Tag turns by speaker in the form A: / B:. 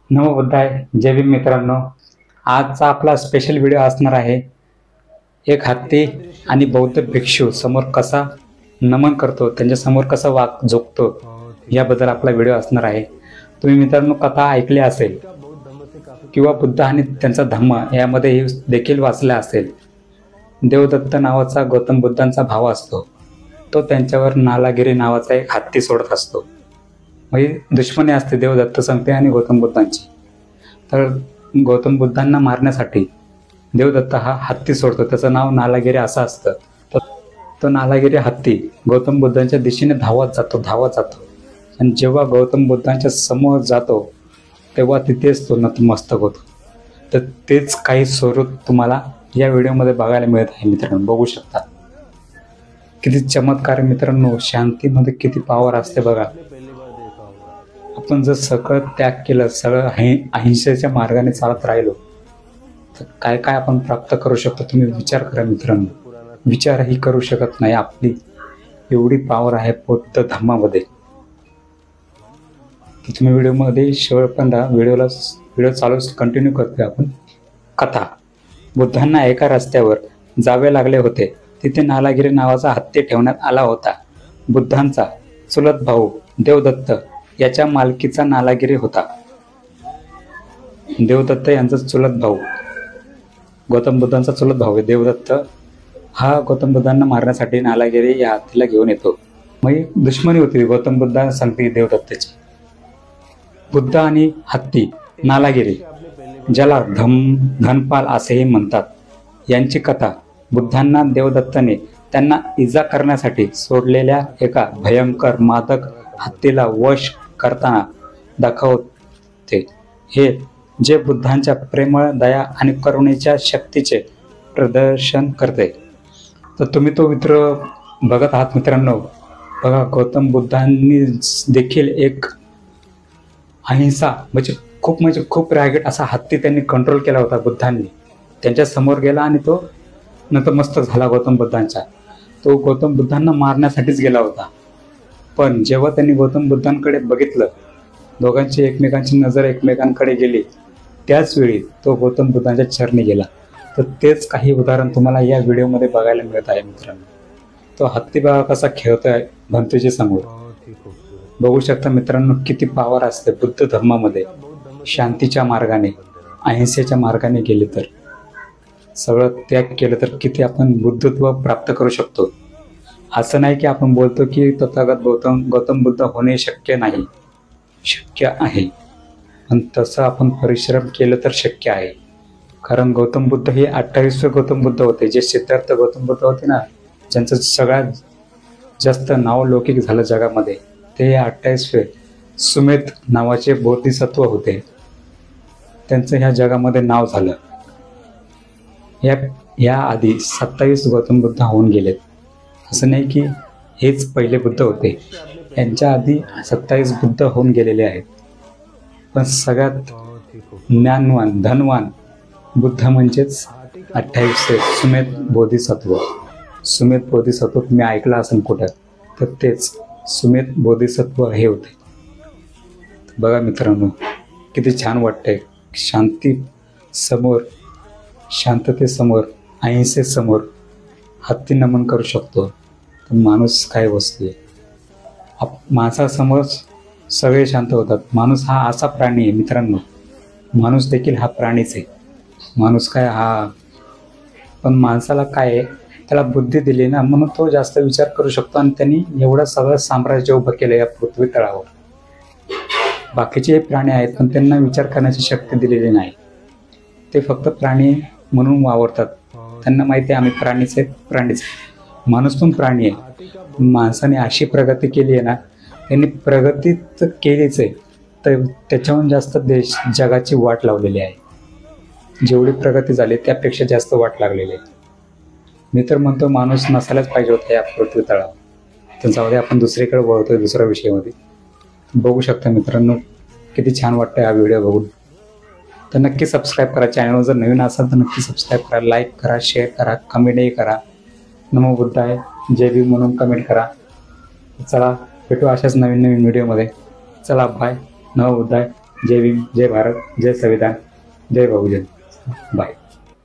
A: नमो बुद्धाय. जय भीम मित्रांनो. आजचा आपला स्पेशल व्हिडिओ असणार आहे एक हत्ती आणि बौद्ध भिक्षू समोर कसा नमन करतो, त्यांच्या समोर कसा वाक झोकतो याबद्दल आपला व्हिडिओ असणार आहे. तुम्ही मित्रांनो कथा ऐकली असेल किंवा बुद्ध आणि त्यांचा धम्म यामध्ये देखील वाचला असेल. देवदत्त नावाचा गौतम बुद्धांचा भाव असतो. तो त्यांच्यावर नालागिरी नावाचा एक हत्ती सोडत असतो. म्हणजे दुश्मनी असते देवदत्त संगते आणि गौतम बुद्धांची. तर गौतम बुद्धांना मारण्यासाठी देवदत्त हा हत्ती सोडतो. त्याचं नाव नालागिरी असं असतं. तो नालागिरी हत्ती गौतम बुद्धांच्या दिशेने धावत जातो आणि जेव्हा गौतम बुद्धांच्या समोर जातो तेव्हा तिथेच तो नतमस्तक होतो. तर तेच काही स्वरूप तुम्हाला या व्हिडिओमध्ये बघायला मिळत आहे मित्रांनो. बघू शकता किती चमत्कार मित्रांनो. शांतीमध्ये किती पॉवर असते बघा. आपण जर सगळं त्याग केलं, सगळं अहिंसेच्या मार्गाने चालत राहिलो तर काय काय आपण प्राप्त करू शकतो. तुम्ही विचार करा मित्रांनो. विचारही करू शकत नाही. आपली एवढी पॉवर आहे बौद्ध धर्मामध्ये. तुम्ही व्हिडिओमध्ये शेवटपर्यंत व्हिडिओ चालू कंटिन्यू करतोय आपण. कथा. बुद्धांना एका रस्त्यावर जावे लागले होते. तिथे नालागिरी नावाचा हत्ती ठेवण्यात आला होता. बुद्धांचा चुलत भाऊ देवदत्त याच्या मालकीचा नालागिरी होता. देवदत्त यांचा चुलत भाऊ, गौतम बुद्धांचा चुलत भाऊ आहे देवदत्त. हा गौतम बुद्धांना मारण्यासाठी नालागिरी या हत्तीला घेऊन येतो. मग दुश्मनी होती गौतम बुद्धांना सांगते देवदत्ताची. बुद्ध आणि हत्ती नालागिरी, ज्याला धनपाल असेही म्हणतात, यांची कथा बुद्धांना देवदत्ताने त्यांना इजा करण्यासाठी सोडलेल्या एका भयंकर मादक हत्तीला वश करताना दाखवते. हे जे बुद्धांच्या प्रेमळ, दया आणि करुणेच्या शक्तीचे प्रदर्शन करते. तर तुम्ही तो बघत आहात मित्रांनो. बघा, गौतम बुद्धांनी देखील एक अहिंसा म्हणजे खूप रागीट असा हत्ती त्यांनी कंट्रोल केला होता. बुद्धांनी त्यांच्या समोर गेला आणि तो नतमस्तक झाला गौतम बुद्धांचा. तो गौतम बुद्धांना मारण्यासाठीच गेला होता. पण जेव्हा त्यांनी गौतम बुद्धांकडे बघितलं, दोघांची एकमेकांची नजर एकमेकांकडे गेली, त्याच वेळी तो गौतम बुद्धांच्या चरणी गेला. तर तेच काही उदाहरण तुम्हाला या व्हिडिओमध्ये बघायला मिळत आहे मित्रांनो. तो हत्ती बघा कसा खेळतोय भंतेच्या समोर. बघू शकता मित्रांनो किती पॉवर असते बुद्ध धर्मामध्ये. शांतीच्या मार्गाने, अहिंसेच्या मार्गाने गेले तर, सगळं त्याग केलं तर किती आपण बुद्धत्व प्राप्त करू शकतो. असं नाही की आपण बोलतो की तथागत गौतम बुद्ध होणे शक्य नाही. शक्य आहे, पण तसं आपण परिश्रम केलं तर शक्य आहे. कारण गौतम बुद्ध हे 28वें गौतम बुद्ध होते. जे सिद्धार्थ गौतम बुद्ध होते ना, ज्यांचं सगळ्यात जास्त नाव लौकिक झालं जगामध्ये, ते 28वें सुमेध नावाचे बोधिसत्व होते. त्यांचं ह्या जगामध्ये नाव झालं. या आधी 27 गौतम बुद्ध होऊन गेलेत. असं नाही की हेच पहिले बुद्ध होते. यांच्या आधी 27 बुद्ध होऊन गेलेले आहेत. पण सगळ्यात ज्ञानवान, धनवान बुद्ध म्हणजेच 28वें सुमेध बोधिसत्व. सुमेध बोधिसत्व तुम्ही ऐकलं असेल कुठं, तर तेच सुमेध बोधिसत्व हे होते. बघा मित्रांनो किती छान वाटतंय. शांततेसमोर, अहिंसेसमोर हत्ती नमन करू शकतो. तर माणूस काय वस्तू आहे. माणसासमोर सगळे शांत होतात. माणूस हा असा प्राणी आहे मित्रांनो. माणूस देखील हा प्राणीच आहे. माणूस काय हा, पण माणसाला काय आहे, त्याला बुद्धी दिली ना, म्हणून तो जास्त विचार करू शकतो. आणि त्यांनी एवढं सगळं साम्राज्य उभं केलं या पृथ्वी तळावर. बाकीचे प्राणी आहेत पण त्यांना विचार करण्याची शक्ती दिलेली नाही. ते फक्त प्राणी म्हणून वावरतात. त्यांना माहिती आहे आम्ही प्राणीच. माणूस पण प्राणी आहे. माणसाने अशी प्रगती केली आहे ना, त्यांनी प्रगती तर केलीच आहे, तर त्याच्याहून जास्त जगाची वाट लावलेली आहे. जेवढी प्रगती झाली त्यापेक्षा जास्त वाट लागलेली आहे. मी तर म्हणतो माणूस नसायलाच पाहिजे होता या पृथ्वी तळावर. तर जाऊ दे, आपण दुसरीकडे वळतोय दुसऱ्या विषयामध्ये. बघू शकता मित्रांनो किती छान वाटतं हा व्हिडिओ बघून. तर नक्की सबस्क्राईब करा. चॅनलवर जर नवीन असाल तर नक्की सबस्क्राईब करा, लाईक करा, शेअर करा, कमेंटही करा. नमो बुद्धाय, जय भीम म्हणून कमेंट करा. चला भेटू अशाच नवीन व्हिडिओमध्ये. चला बाय. नमो बुद्धाय. जय भीम, जय भारत, जय संविधान, जय बहुजन. बाय.